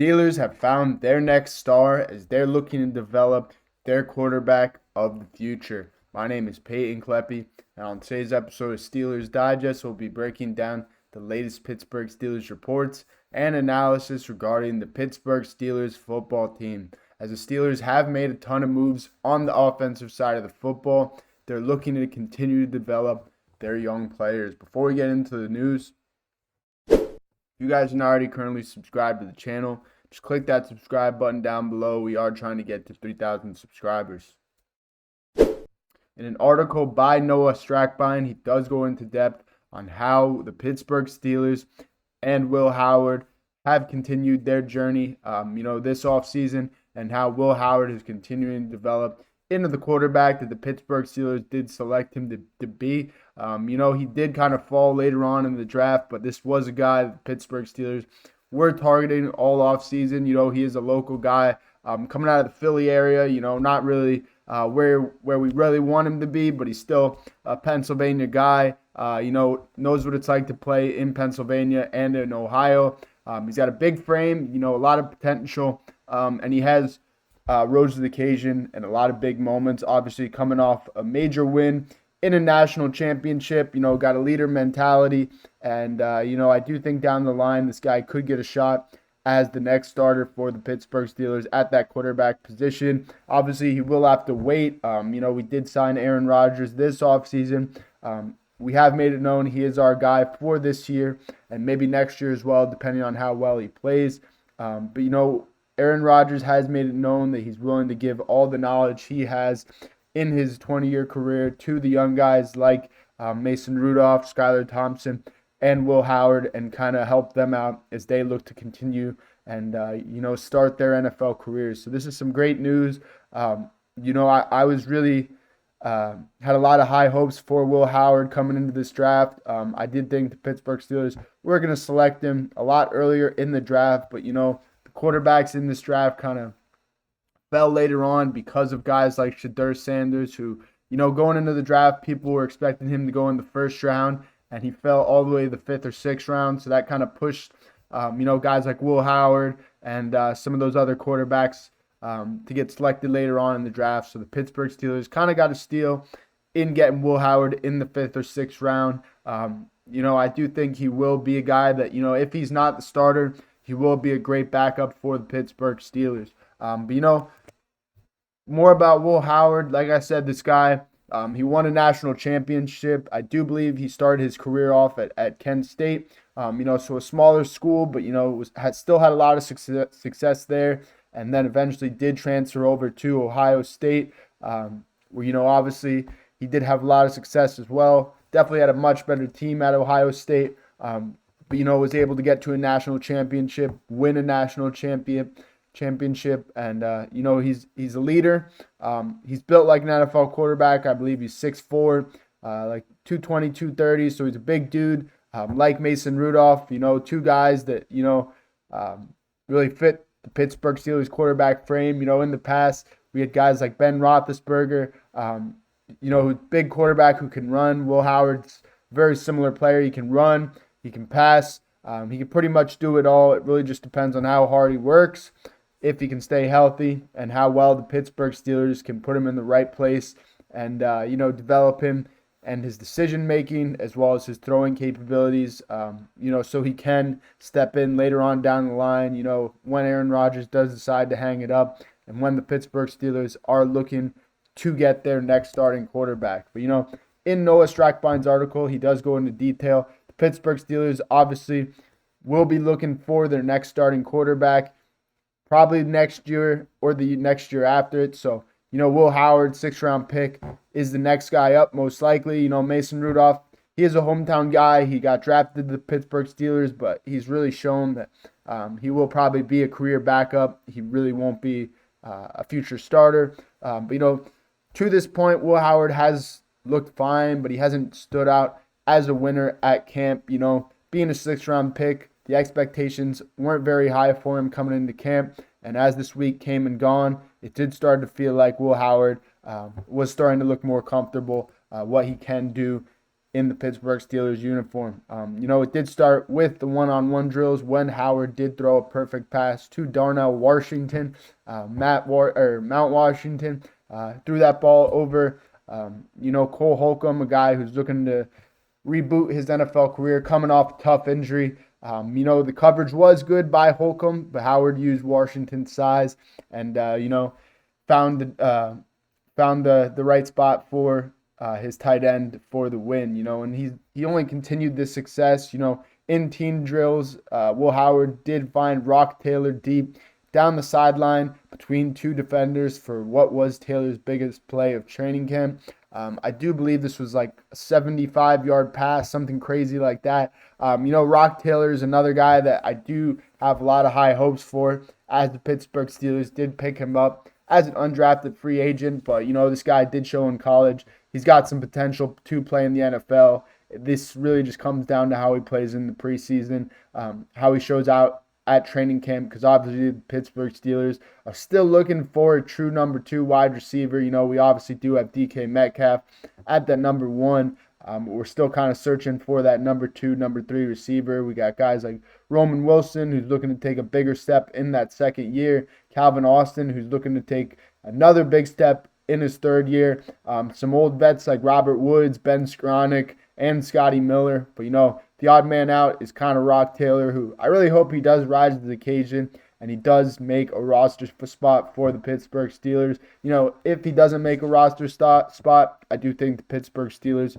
Steelers have found their next star as they're looking to develop their quarterback of the future. My name is Peyton Kleppy, and on today's episode of Steelers Digest, we'll be breaking down the latest Pittsburgh Steelers reports and analysis regarding the Pittsburgh Steelers football team. As the Steelers have made a ton of moves on the offensive side of the football, they're looking to continue to develop their young players. Before we get into the news, if you guys are not already currently subscribed to the channel, just click that subscribe button down below. We are trying to get to 3,000 subscribers. In an article by Noah Strackbine, he does go into depth on how the Pittsburgh Steelers and Will Howard have continued their journey, this offseason, and how Will Howard is continuing to develop into the quarterback that the Pittsburgh Steelers did select him to be. He did kind of fall later on in the draft, but this was a guy that the Pittsburgh Steelers were targeting all offseason. He is a local guy coming out of the Philly area, not really where we really want him to be, but he's still a Pennsylvania guy, knows what it's like to play in Pennsylvania and in Ohio. He's got a big frame, a lot of potential, and he has rose to the occasion and a lot of big moments, obviously coming off a major win in a national championship, got a leader mentality. And, I do think down the line this guy could get a shot as the next starter for the Pittsburgh Steelers at that quarterback position. Obviously, he will have to wait. We did sign Aaron Rodgers this offseason. We have made it known he is our guy for this year and maybe next year as well, depending on how well he plays. Aaron Rodgers has made it known that he's willing to give all the knowledge he has in his 20-year career to the young guys like Mason Rudolph, Skylar Thompson, and Will Howard, and kind of help them out as they look to continue and, start their NFL careers. So this is some great news. I was really had a lot of high hopes for Will Howard coming into this draft. I did think the Pittsburgh Steelers were going to select him a lot earlier in the draft, but, quarterbacks in this draft kind of fell later on because of guys like Shedeur Sanders, who, going into the draft, people were expecting him to go in the first round, and he fell all the way to the fifth or sixth round. So that kind of pushed, guys like Will Howard and some of those other quarterbacks to get selected later on in the draft. So the Pittsburgh Steelers kind of got a steal in getting Will Howard in the fifth or sixth round. I do think he will be a guy that, if he's not the starter, he will be a great backup for the Pittsburgh Steelers. More about Will Howard. Like I said, this guy, he won a national championship. I do believe he started his career off at Kent State. So a smaller school, but, still had a lot of success there. And then eventually did transfer over to Ohio State, where, obviously he did have a lot of success as well. Definitely had a much better team at Ohio State. But, was able to get to a national championship, win a national championship, and, he's a leader. He's built like an NFL quarterback. I believe he's 6'4", like 220, 230, so he's a big dude, like Mason Rudolph, two guys that, really fit the Pittsburgh Steelers quarterback frame. In the past, we had guys like Ben Roethlisberger, big quarterback who can run. Will Howard's a very similar player. He can run. He can pass. He can pretty much do it all. It really just depends on how hard he works, if he can stay healthy, and how well the Pittsburgh Steelers can put him in the right place and, develop him and his decision-making as well as his throwing capabilities, so he can step in later on down the line, when Aaron Rodgers does decide to hang it up and when the Pittsburgh Steelers are looking to get their next starting quarterback. But, in Noah Strackbine's article, he does go into detail. Pittsburgh Steelers obviously will be looking for their next starting quarterback probably next year or the next year after it. So, Will Howard, 6th-round pick, is the next guy up most likely. Mason Rudolph, he is a hometown guy. He got drafted to the Pittsburgh Steelers, but he's really shown that he will probably be a career backup. He really won't be a future starter. But, to this point, Will Howard has looked fine, but he hasn't stood out as a winner at camp. Being a 6th-round pick, the expectations weren't very high for him coming into camp. And as this week came and gone, it did start to feel like Will Howard was starting to look more comfortable, what he can do in the Pittsburgh Steelers uniform. It did start with the one-on-one drills when Heyward did throw a perfect pass to Darnell Washington. Mount Washington threw that ball over, Cole Holcomb, a guy who's looking to reboot his NFL career, coming off a tough injury. The coverage was good by Holcomb, but Heyward used Washington's size and, found the right spot for his tight end for the win, and he only continued this success, in team drills. Will Heyward did find Rock Taylor deep down the sideline between two defenders for what was Taylor's biggest play of training camp. I do believe this was like a 75-yard pass, something crazy like that. Rock Taylor is another guy that I do have a lot of high hopes for, as the Pittsburgh Steelers did pick him up as an undrafted free agent. But, this guy did show in college he's got some potential to play in the NFL. This really just comes down to how he plays in the preseason, how he shows out at training camp, because obviously the Pittsburgh Steelers are still looking for a true number 2 wide receiver. We obviously do have DK Metcalf at that number 1. We're still kind of searching for that number 2, number 3 receiver. We got guys like Roman Wilson, who's looking to take a bigger step in that second year. Calvin Austin, who's looking to take another big step in his third year. Some old vets like Robert Woods, Ben Skowronek, and Scotty Miller. But, the odd man out is kind of Rock Taylor, who I really hope he does rise to the occasion and he does make a roster spot for the Pittsburgh Steelers. If he doesn't make a roster spot, I do think the Pittsburgh Steelers,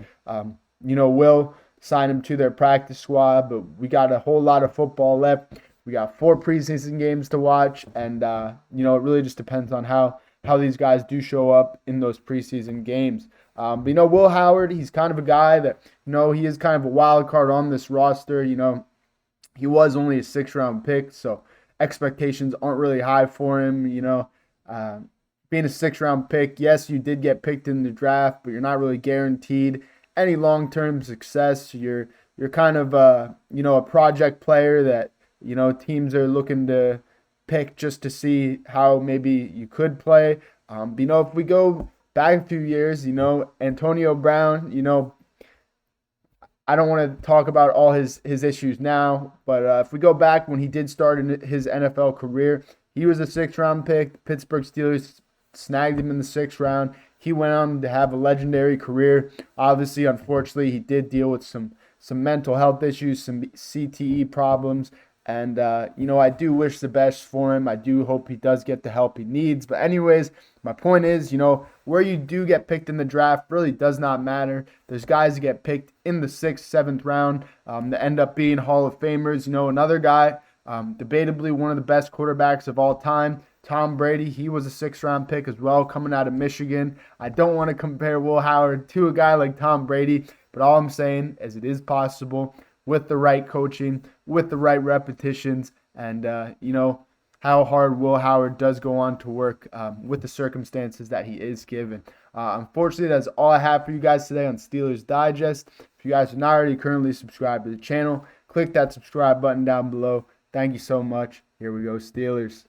will sign him to their practice squad. But we got a whole lot of football left. We got 4 preseason games to watch, and, it really just depends on how these guys do show up in those preseason games. But, Will Heyward, he's kind of a guy that, he is kind of a wild card on this roster. He was only a 6th-round pick, so expectations aren't really high for him. Being a 6th-round pick, yes, you did get picked in the draft, but you're not really guaranteed any long-term success. You're kind of, a project player that, teams are looking to pick just to see how maybe you could play. If we go back a few years, Antonio Brown, I don't want to talk about all his issues now, but if we go back when he did start in his NFL career, he was a 6th-round pick. The Pittsburgh Steelers snagged him in the 6th round. He went on to have a legendary career. Obviously, unfortunately, he did deal with some mental health issues, some CTE problems. And, I do wish the best for him. I do hope he does get the help he needs. But anyways, my point is, where you do get picked in the draft really does not matter. There's guys that get picked in the 6th, 7th round that end up being Hall of Famers. Another guy, debatably one of the best quarterbacks of all time, Tom Brady. He was a 6th-round pick as well, coming out of Michigan. I don't want to compare Will Heyward to a guy like Tom Brady, but all I'm saying is it is possible with the right coaching, with the right repetitions, and, how hard Will Heyward does go on to work with the circumstances that he is given. Unfortunately, that's all I have for you guys today on Steelers Digest. If you guys are not already currently subscribed to the channel, click that subscribe button down below. Thank you so much. Here we go, Steelers.